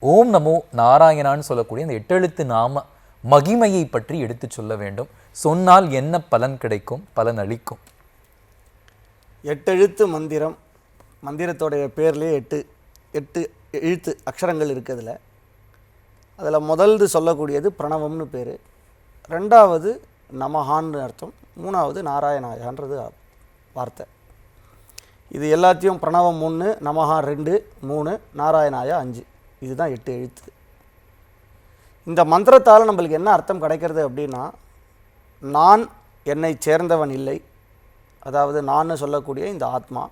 ஓம் நமோ நாராயணான்னு சொல்லக்கூடிய இந்த எட்டெழுத்து நாம மகிமையை பற்றி எடுத்து சொல்ல வேண்டும். சொன்னால் என்ன பலன் கிடைக்கும், பலன் அளிக்கும்? எட்டெழுத்து மந்திரம். மந்திரத்தோடைய பேர்லேயே எட்டு எழுத்து அக்ஷரங்கள் இருக்குதுல. அதில் முதல்து சொல்லக்கூடியது பிரணவம்னு பேர், ரெண்டாவது நமஹான்னு அர்த்தம், மூணாவது நாராயணாயான்றது வார்த்தை. இது எல்லாத்தையும் பிரணவம் 1, நமஹா 2, 3, நாராயணாயா 5, இதுதான் 8 எழுத்து. இந்த மந்திரத்தால் நம்மளுக்கு என்ன அர்த்தம் கிடைக்கிறது அப்படின்னா, நான் என்னை சேர்ந்தவன் இல்லை, அதாவது நான் சொல்லக்கூடிய இந்த ஆத்மா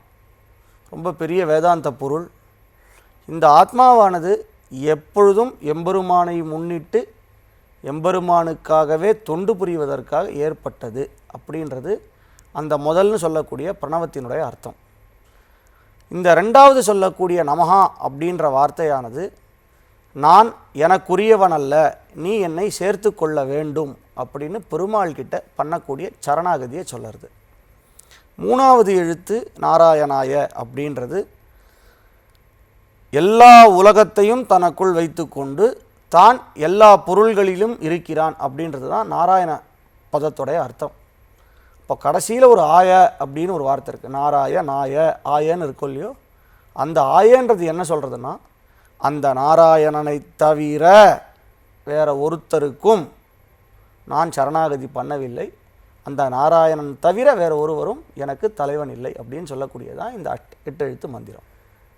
ரொம்ப பெரிய வேதாந்த பொருள். இந்த ஆத்மாவானது எப்பொழுதும் எம்பெருமானை முன்னிட்டு எம்பெருமானுக்காகவே தொண்டு புரிவதற்காக ஏற்பட்டது அப்படின்றது அந்த முதல்னு சொல்லக்கூடிய பிரணவத்தினுடைய அர்த்தம். இந்த ரெண்டாவது சொல்லக்கூடிய நமஹா அப்படின்ற வார்த்தையானது, நான் எனக்குரியவன் அல்ல, நீ என்னை சேர்த்து கொள்ள வேண்டும் அப்படின்னு பெருமாள் கிட்ட பண்ணக்கூடிய சரணாகதியை சொல்லுறது. மூணாவது எழுத்து நாராயணாய அப்படின்றது, எல்லா உலகத்தையும் தனக்குள் வைத்து கொண்டு தான் எல்லா பொருள்களிலும் இருக்கிறான் அப்படின்றது தான் நாராயண பதத்துடைய அர்த்தம். இப்போ கடைசியில் ஒரு ஆய அப்படின்னு ஒரு வார்த்தை இருக்குது, நாராய நாய ஆயன்னு இருக்கும் இல்லையோ, அந்த ஆயன்றது என்ன சொல்கிறதுன்னா, அந்த நாராயணனை தவிர வேற ஒருத்தருக்கும் நான் சரணாகதி பண்ணவில்லை, அந்த நாராயணன் தவிர வேறு ஒருவரும் எனக்கு தலைவன் இல்லை அப்படின்னு சொல்லக்கூடியதான் இந்த 8 எழுத்து மந்திரம்.